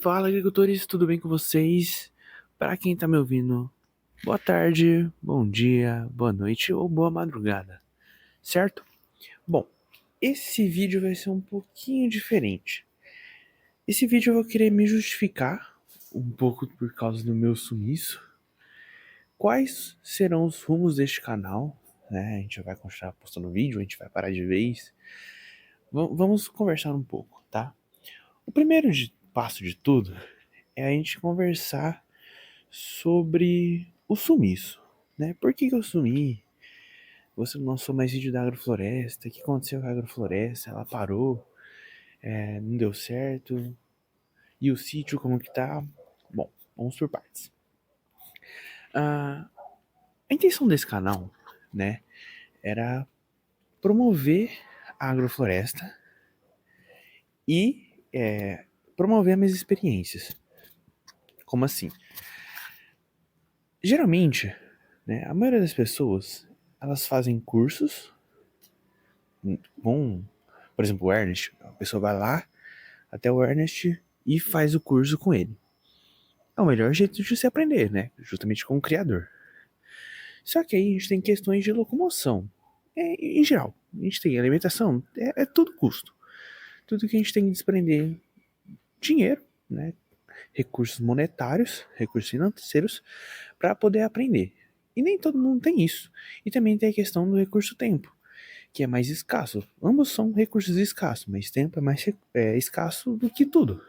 Fala, agricultores, tudo bem com vocês? Para quem tá me ouvindo, boa tarde, bom dia, boa noite ou boa madrugada, certo? Bom, esse vídeo vai ser um pouquinho diferente. Esse vídeo eu vou querer me justificar um pouco por causa do meu sumiço. Quais serão os rumos deste canal? Né? A gente vai continuar postando vídeo, a gente vai parar de vez. Vamos conversar um pouco, tá? O primeiro passo de tudo é a gente conversar sobre o sumiço, né? Por que eu sumi? Você não lançou mais vídeo da Agrofloresta? O que aconteceu com a Agrofloresta? Ela parou? Não deu certo? E o sítio como que tá? Bom, vamos por partes. A intenção desse canal, né, era promover a agrofloresta e promover as minhas experiências. Como assim? Geralmente, né, a maioria das pessoas, elas fazem cursos, vão, por exemplo, o Ernest, a pessoa vai lá até o Ernest e faz o curso com ele. É o melhor jeito de se aprender, né? Justamente com o criador. Só que aí a gente tem questões de locomoção. Em geral, a gente tem alimentação, é tudo custo. Tudo que a gente tem que desprender dinheiro, né? Recursos monetários, recursos financeiros, para poder aprender. E nem todo mundo tem isso. E também tem a questão do recurso tempo, que é mais escasso. Ambos são recursos escassos, mas tempo é mais escasso do que tudo.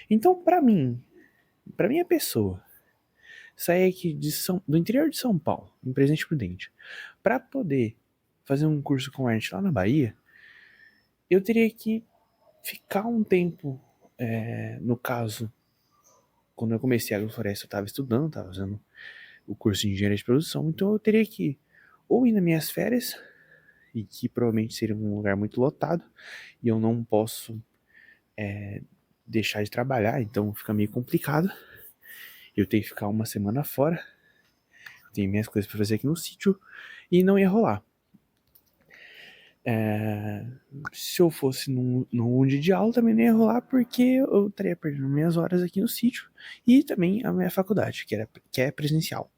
Então, para minha pessoa, sair aqui do interior de São Paulo, em Presidente Prudente, para poder fazer um curso com arte lá na Bahia, eu teria que ficar um tempo, no caso, quando eu comecei a agrofloresta, eu estava estudando, estava fazendo o curso de engenharia de produção, então eu teria que ou ir nas minhas férias, e que provavelmente seria um lugar muito lotado, e eu não posso deixar de trabalhar, então fica meio complicado. Eu tenho que ficar uma semana fora, tem minhas coisas para fazer aqui no sítio, e não ia rolar. Se eu fosse num dia de aula, também não ia rolar, porque eu estaria perdendo minhas horas aqui no sítio, e também a minha faculdade, que é presencial.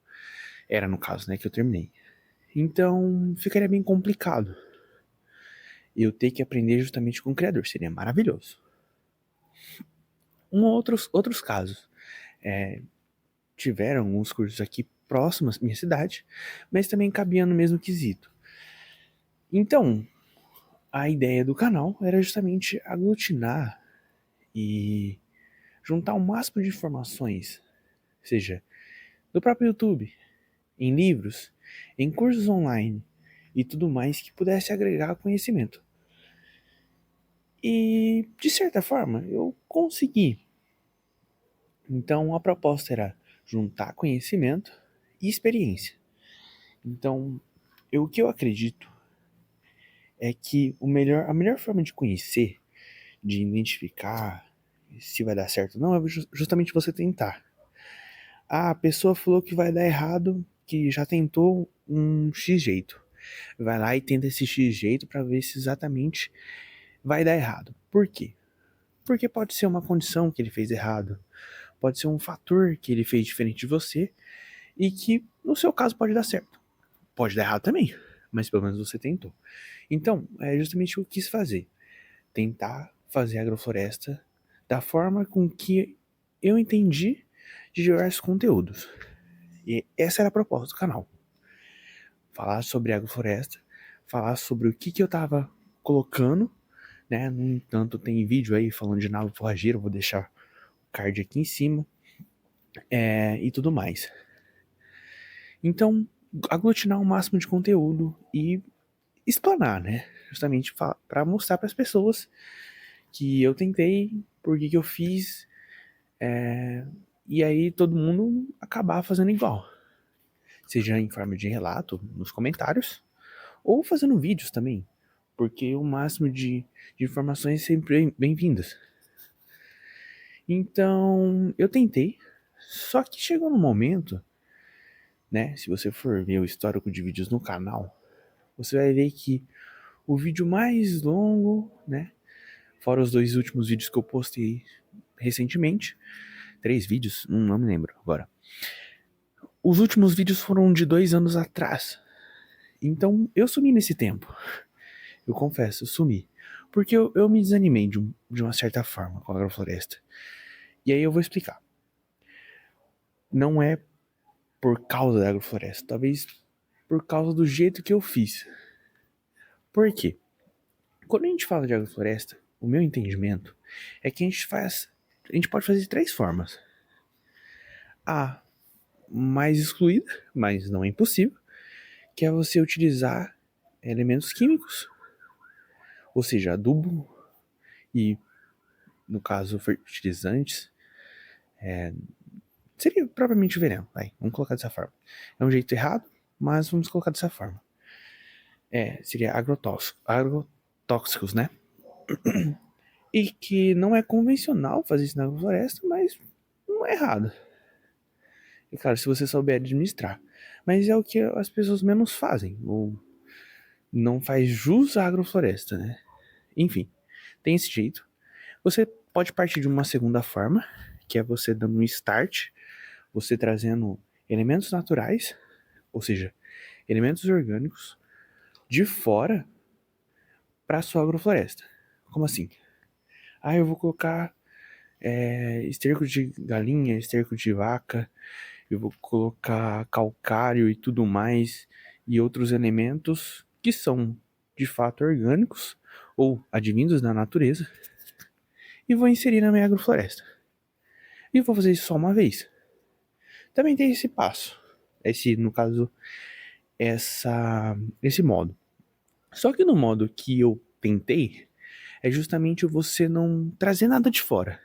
Era no caso, né, que eu terminei. Então, ficaria bem complicado eu ter que aprender justamente com o criador, seria maravilhoso. Outros casos, tiveram alguns cursos aqui próximos à minha cidade, mas também cabiam no mesmo quesito. Então, a ideia do canal era justamente aglutinar e juntar o máximo de informações, seja do próprio YouTube, em livros, em cursos online e tudo mais que pudesse agregar conhecimento. E, de certa forma, eu consegui. Então, a proposta era juntar conhecimento e experiência. Então, o que eu acredito é que a melhor forma de conhecer, de identificar se vai dar certo ou não, é justamente você tentar. Ah, a pessoa falou que vai dar errado, que já tentou um X jeito. Vai lá e tenta esse X jeito para ver se exatamente vai dar errado. Por quê? Porque pode ser uma condição que ele fez errado, pode ser um fator que ele fez diferente de você e que no seu caso pode dar certo. Pode dar errado também, mas pelo menos você tentou. Então, é justamente o que eu quis fazer. Tentar fazer a agrofloresta da forma com que eu entendi de diversos conteúdos. E essa era a proposta do canal. Falar sobre agrofloresta, falar sobre o que eu tava colocando, né? No entanto, tem vídeo aí falando de nave forrageira, eu vou deixar o card aqui em cima, e tudo mais. Então, aglutinar o máximo de conteúdo e explanar, né? Justamente para mostrar para as pessoas que eu tentei, por que eu fiz, e aí todo mundo acabar fazendo igual. Seja em forma de relato nos comentários, ou fazendo vídeos também, porque o máximo de informações é sempre bem-vindas. Então, eu tentei, só que chegou no momento, né, se você for ver o histórico de vídeos no canal, você vai ver que o vídeo mais longo, né, fora os dois últimos vídeos que eu postei recentemente, 3 vídeos, não me lembro agora. Os últimos vídeos foram de 2 anos atrás. Então eu sumi nesse tempo. Eu confesso, eu sumi. Porque eu me desanimei de uma certa forma com a agrofloresta. E aí eu vou explicar. Não é por causa da agrofloresta, talvez por causa do jeito que eu fiz. Por quê? Quando a gente fala de agrofloresta, o meu entendimento é que a gente pode fazer de 3 formas. A mais excluída, mas não é impossível, que é você utilizar elementos químicos, ou seja, adubo e, no caso, fertilizantes, seria propriamente veneno, vamos colocar dessa forma. É um jeito errado, mas vamos colocar dessa forma. Seria agrotóxicos, né? E que não é convencional fazer isso na agrofloresta, mas não é errado. E claro, se você souber administrar. Mas é o que as pessoas menos fazem, ou não faz jus à agrofloresta, né? Enfim, tem esse jeito. Você pode partir de uma segunda forma, que é você dando um start, você trazendo elementos naturais, ou seja, elementos orgânicos, de fora para sua agrofloresta. Como assim? Eu vou colocar esterco de galinha, esterco de vaca, eu vou colocar calcário e tudo mais, e outros elementos que são de fato orgânicos ou advindos da natureza, e vou inserir na minha agrofloresta. E vou fazer isso só uma vez. Também tem esse passo, no caso, esse modo. Só que no modo que eu tentei, é justamente você não trazer nada de fora.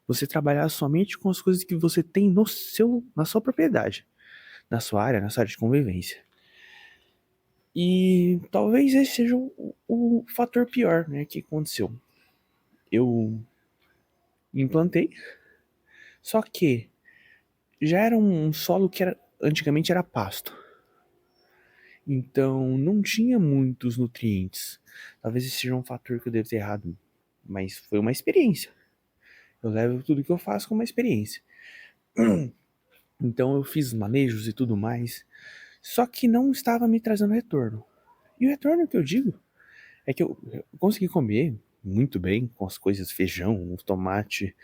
Você trabalhar somente com as coisas que você tem na sua propriedade, na sua área de convivência. E talvez esse seja o fator pior, né, que aconteceu. Eu implantei, só que já era um solo que antigamente era pasto. Então não tinha muitos nutrientes. Talvez esse seja um fator que eu devo ter errado, mas foi uma experiência. Eu levo tudo que eu faço como uma experiência. Então eu fiz manejos e tudo mais, só que não estava me trazendo retorno. E o retorno que eu digo é que eu consegui comer muito bem com as coisas feijão, tomate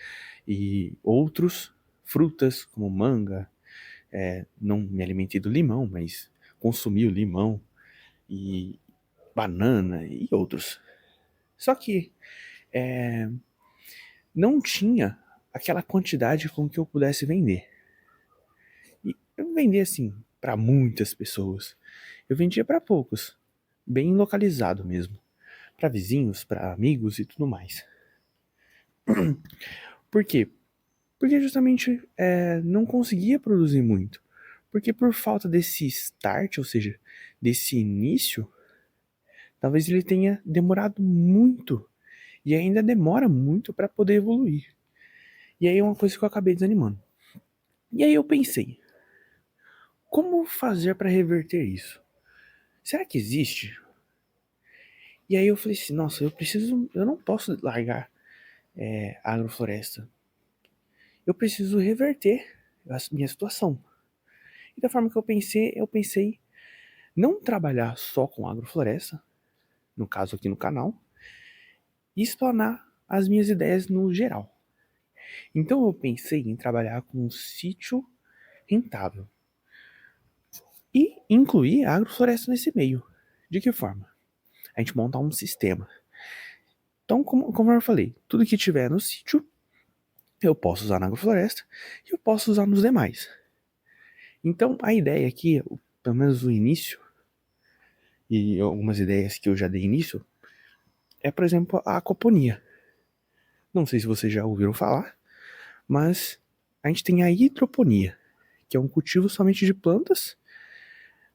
e outros frutas como manga. Não me alimentei do limão, mas consumi o limão e banana e outros. Só que não tinha aquela quantidade com que eu pudesse vender. E eu vendia assim para muitas pessoas. Eu vendia para poucos, bem localizado mesmo, para vizinhos, para amigos e tudo mais. Por quê? Porque justamente não conseguia produzir muito. Porque por falta desse start, ou seja, desse início, talvez ele tenha demorado muito e ainda demora muito para poder evoluir. E aí é uma coisa que eu acabei desanimando. E aí eu pensei, como fazer para reverter isso? Será que existe? E aí eu falei assim, nossa, eu não posso largar a agrofloresta. Eu preciso reverter a minha situação. E da forma que eu pensei não trabalhar só com agrofloresta, no caso aqui no canal, e explanar as minhas ideias no geral. Então eu pensei em trabalhar com um sítio rentável e incluir a agrofloresta nesse meio. De que forma? A gente montar um sistema. Então, como eu falei, tudo que tiver no sítio, eu posso usar na agrofloresta e eu posso usar nos demais. Então, a ideia aqui, pelo menos o início, e algumas ideias que eu já dei início, é, por exemplo, a aquaponia. Não sei se vocês já ouviram falar, mas a gente tem a hidroponia, que é um cultivo somente de plantas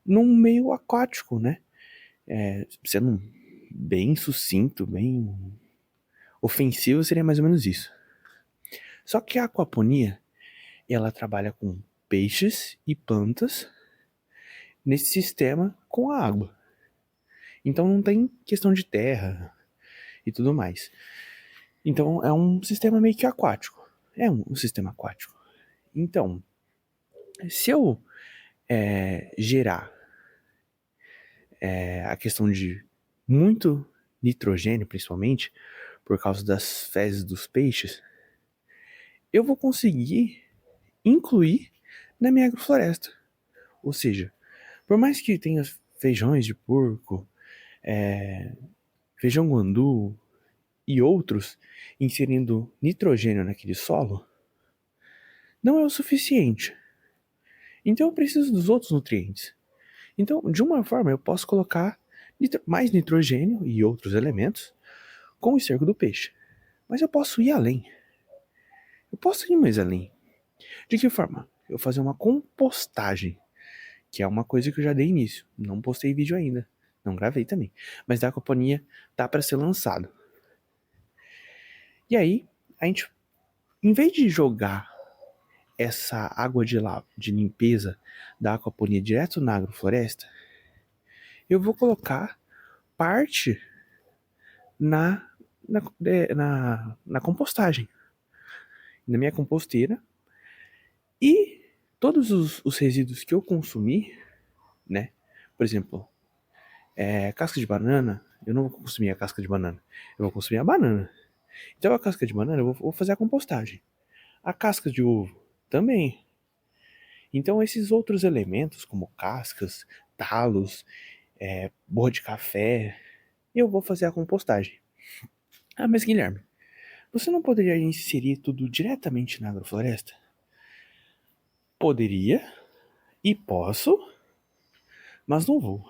num meio aquático, né? Sendo bem sucinto, bem ofensivo, seria mais ou menos isso. Só que a aquaponia, ela trabalha com peixes e plantas nesse sistema com a água. Então não tem questão de terra e tudo mais. Então é um sistema meio que aquático. É um sistema aquático. Então, se eu gerar a questão de muito nitrogênio, principalmente, por causa das fezes dos peixes, eu vou conseguir incluir na minha agrofloresta. Ou seja, por mais que tenha feijões de porco, feijão guandu e outros inserindo nitrogênio naquele solo, não é o suficiente. Então eu preciso dos outros nutrientes. Então, de uma forma, eu posso colocar mais nitrogênio e outros elementos com o esterco do peixe. Mas eu posso ir além. Eu posso ir mais além. De que forma? Eu fazer uma compostagem, que é uma coisa que eu já dei início. Não postei vídeo ainda. Não gravei também. Mas da aquaponia tá para ser lançado. E aí, a gente, em vez de jogar essa água de limpeza da aquaponia direto na agrofloresta, eu vou colocar parte na compostagem, na minha composteira. E todos os resíduos que eu consumir, né? Por exemplo, casca de banana, eu não vou consumir a casca de banana, eu vou consumir a banana. Então a casca de banana eu vou fazer a compostagem. A casca de ovo também. Então esses outros elementos, como cascas, talos, borra de café, eu vou fazer a compostagem. Ah, mas Guilherme, você não poderia inserir tudo diretamente na agrofloresta? Poderia e posso, mas não vou.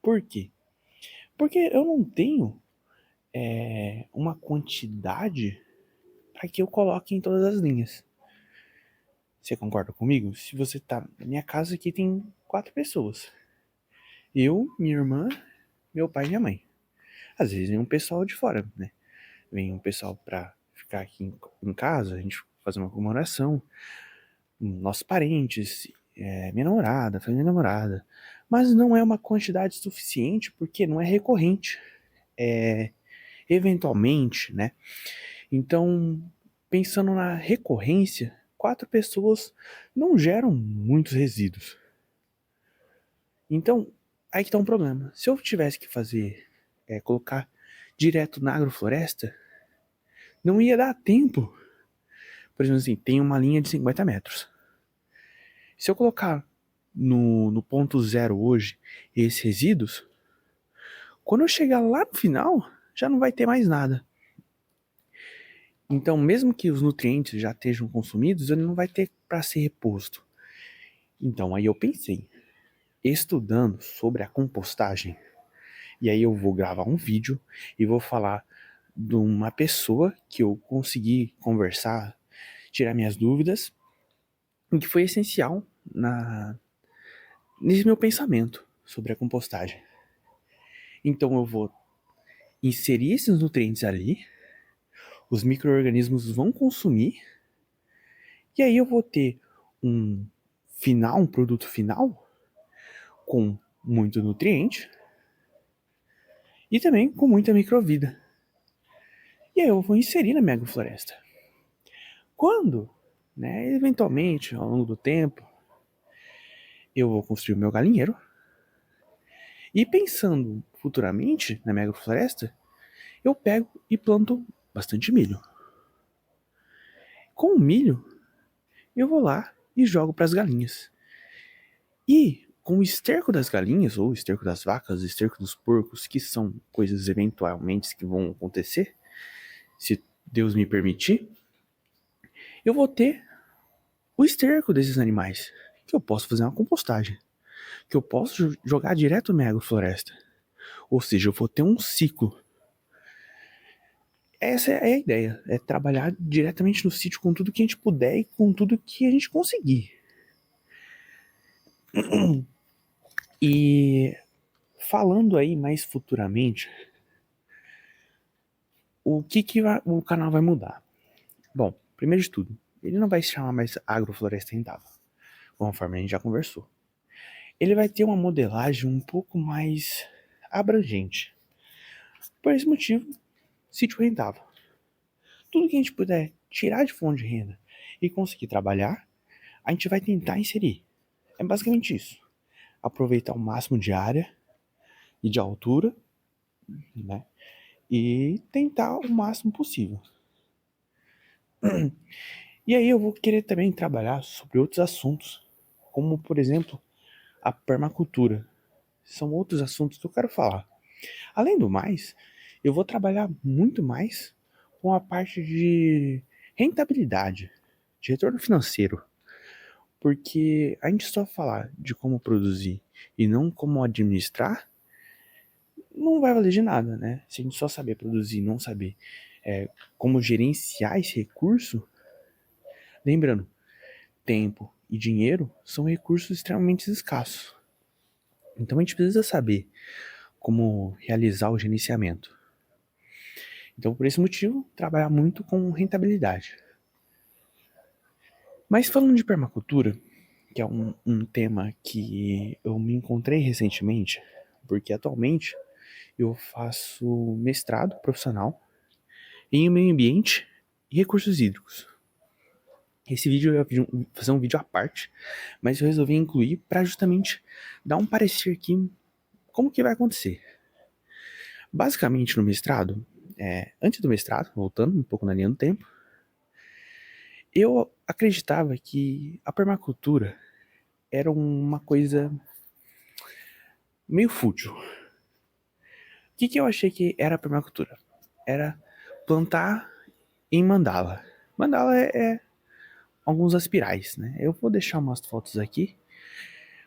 Por quê? Porque eu não tenho uma quantidade para que eu coloque em todas as linhas. Você concorda comigo? Se você tá na minha casa aqui tem 4 pessoas. Eu, minha irmã, meu pai e minha mãe. Às vezes vem um pessoal de fora, né? Vem um pessoal pra ficar aqui em casa, a gente fazer uma comemoração. Nossos parentes, minha namorada, família namorada. Mas não é uma quantidade suficiente porque não é recorrente. Eventualmente, né? Então, pensando na recorrência, 4 pessoas não geram muitos resíduos. Então, aí que tá um problema. Se eu tivesse que fazer, colocar direto na agrofloresta, não ia dar tempo. Por exemplo assim, tem uma linha de 50 metros. Se eu colocar no ponto zero hoje esses resíduos, quando eu chegar lá no final, já não vai ter mais nada. Então, mesmo que os nutrientes já estejam consumidos, ele não vai ter para ser reposto. Então, aí eu pensei, estudando sobre a compostagem, e aí eu vou gravar um vídeo e vou falar de uma pessoa que eu consegui conversar, tirar minhas dúvidas, e que foi essencial nesse meu pensamento sobre a compostagem. Então eu vou inserir esses nutrientes ali, os micro-organismos vão consumir, e aí eu vou ter um produto final, com muito nutriente, e também com muita microvida. E aí eu vou inserir na minha agrofloresta. Quando, né, eventualmente, ao longo do tempo, eu vou construir o meu galinheiro, e pensando futuramente na minha agrofloresta, eu pego e planto bastante milho. Com o milho, eu vou lá e jogo para as galinhas. E com o esterco das galinhas, ou esterco das vacas, esterco dos porcos, que são coisas eventualmente que vão acontecer, se Deus me permitir, eu vou ter o esterco desses animais, que eu posso fazer uma compostagem, que eu posso jogar direto na minha agrofloresta. Ou seja, eu vou ter um ciclo. Essa é a ideia, é trabalhar diretamente no sítio com tudo que a gente puder e com tudo que a gente conseguir. E falando aí mais futuramente, o que o canal vai mudar? Bom, primeiro de tudo, ele não vai se chamar mais Agrofloresta Rentável, conforme a gente já conversou. Ele vai ter uma modelagem um pouco mais abrangente. Por esse motivo, sítio rentável. tudo que a gente puder tirar de fonte de renda e conseguir trabalhar, a gente vai tentar inserir. É basicamente isso. Aproveitar o máximo de área e de altura, né? E tentar o máximo possível. E aí eu vou querer também trabalhar sobre outros assuntos, como por exemplo a permacultura. São outros assuntos que eu quero falar. Além do mais, eu vou trabalhar muito mais com a parte de rentabilidade, de retorno financeiro. Porque a gente só falar de como produzir e não como administrar, não vai valer de nada, né? Se a gente só saber produzir e não saber como gerenciar esse recurso, lembrando, tempo e dinheiro são recursos extremamente escassos. Então a gente precisa saber como realizar o gerenciamento. Então, por esse motivo, trabalhar muito com rentabilidade. Mas falando de permacultura, que é um tema que eu me encontrei recentemente, porque atualmente eu faço mestrado profissional em meio ambiente e recursos hídricos. Esse vídeo eu ia fazer um vídeo à parte, mas eu resolvi incluir para justamente dar um parecer aqui como que vai acontecer. Basicamente no mestrado, antes do mestrado, voltando um pouco na linha do tempo, eu acreditava que a permacultura era uma coisa meio fútil. O que eu achei que era a permacultura? Era plantar em mandala. Mandala é alguns aspirais, né? Eu vou deixar umas fotos aqui,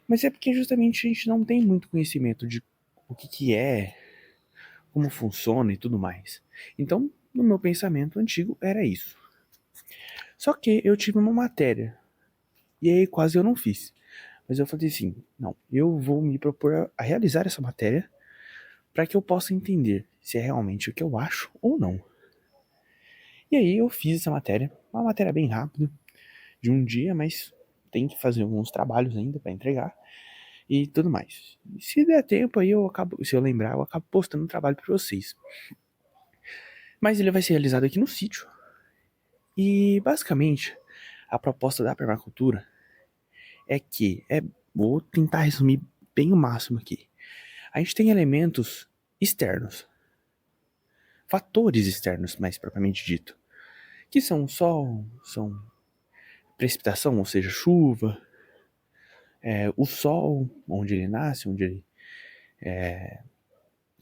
mas é porque justamente a gente não tem muito conhecimento de o que é, como funciona e tudo mais. Então, no meu pensamento antigo, era isso. Só que eu tive uma matéria, e aí quase eu não fiz. Mas eu falei assim, não, eu vou me propor a realizar essa matéria para que eu possa entender se é realmente o que eu acho ou não. E aí eu fiz essa matéria, uma matéria bem rápida, de um dia, mas tem que fazer alguns trabalhos ainda para entregar e tudo mais. Se der tempo aí eu acabo, se eu lembrar, eu acabo postando um trabalho para vocês. Mas ele vai ser realizado aqui no sítio. E basicamente, a proposta da permacultura é que vou tentar resumir bem o máximo aqui. A gente tem elementos externos, fatores externos, mais propriamente dito, que são o sol, são precipitação, ou seja, chuva, o sol, onde ele nasce, onde ele,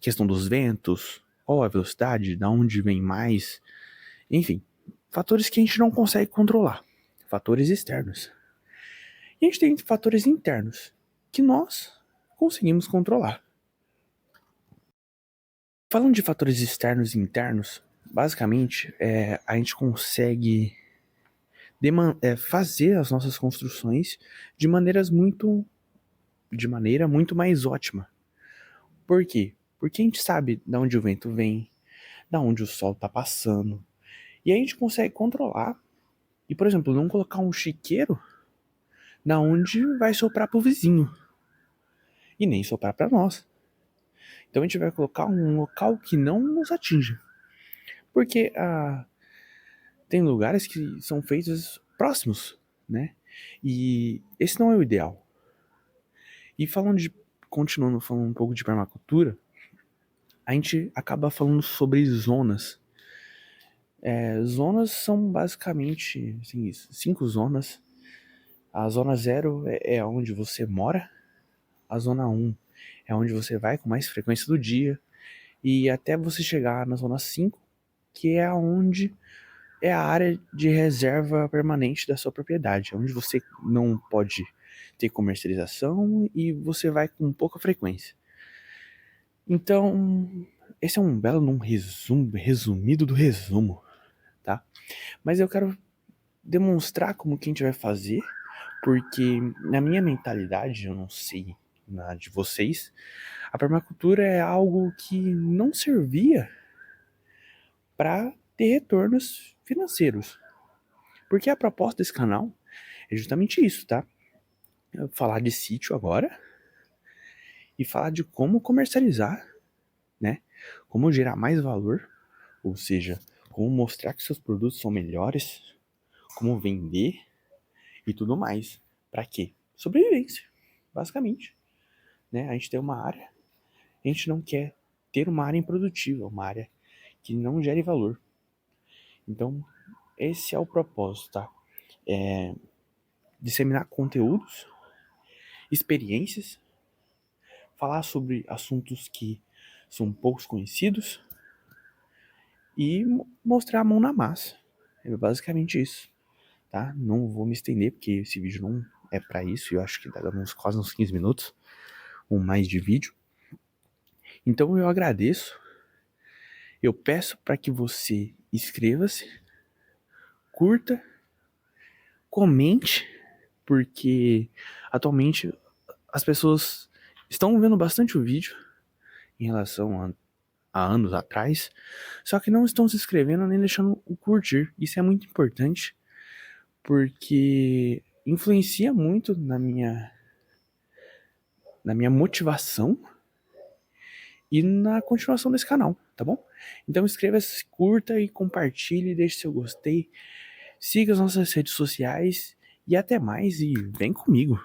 questão dos ventos, qual a velocidade, da onde vem mais, enfim, fatores que a gente não consegue controlar, fatores externos. E a gente tem fatores internos que nós conseguimos controlar. Falando de fatores externos e internos, basicamente a gente consegue fazer as nossas construções de maneira muito mais ótima. Por quê? Porque a gente sabe de onde o vento vem, da onde o sol está passando, e a gente consegue controlar. E, por exemplo, não colocar um chiqueiro na onde vai soprar pro vizinho e nem soprar para nós. Então a gente vai colocar um local que não nos atinja. Porque tem lugares que são feitos próximos, né? E esse não é o ideal. E continuando falando um pouco de permacultura, a gente acaba falando sobre zonas. Zonas são basicamente assim, isso, 5 zonas. A zona 0 é onde você mora. A zona 1 é onde você vai com mais frequência do dia. E até você chegar na zona 5, que é onde é a área de reserva permanente da sua propriedade, onde você não pode ter comercialização e você vai com pouca frequência. Então, esse é um belo resumido do resumo, tá? Mas eu quero demonstrar como que a gente vai fazer, porque na minha mentalidade, eu não sei na de vocês, a permacultura é algo que não servia para ter retornos financeiros. Porque a proposta desse canal é justamente isso, tá? Falar de sítio agora e falar de como comercializar, né? Como gerar mais valor, ou seja, como mostrar que seus produtos são melhores, como vender e tudo mais. Para quê? Sobrevivência, basicamente. Né? A gente tem uma área, a gente não quer ter uma área improdutiva, uma área que não gere valor. Então, esse é o propósito, tá? Disseminar conteúdos, experiências, falar sobre assuntos que são poucos conhecidos e mostrar a mão na massa. É basicamente isso, tá? Não vou me estender porque esse vídeo não é para isso. Eu acho que tá dando quase uns 15 minutos ou mais de vídeo. Então eu agradeço. Eu peço para que você inscreva-se, curta, comente, porque atualmente as pessoas estão vendo bastante o vídeo em relação a anos atrás, só que não estão se inscrevendo nem deixando o curtir. Isso é muito importante, porque influencia muito na minha motivação e na continuação desse canal, tá bom? Então inscreva-se, curta e compartilhe, deixe seu gostei, siga as nossas redes sociais e até mais e vem comigo.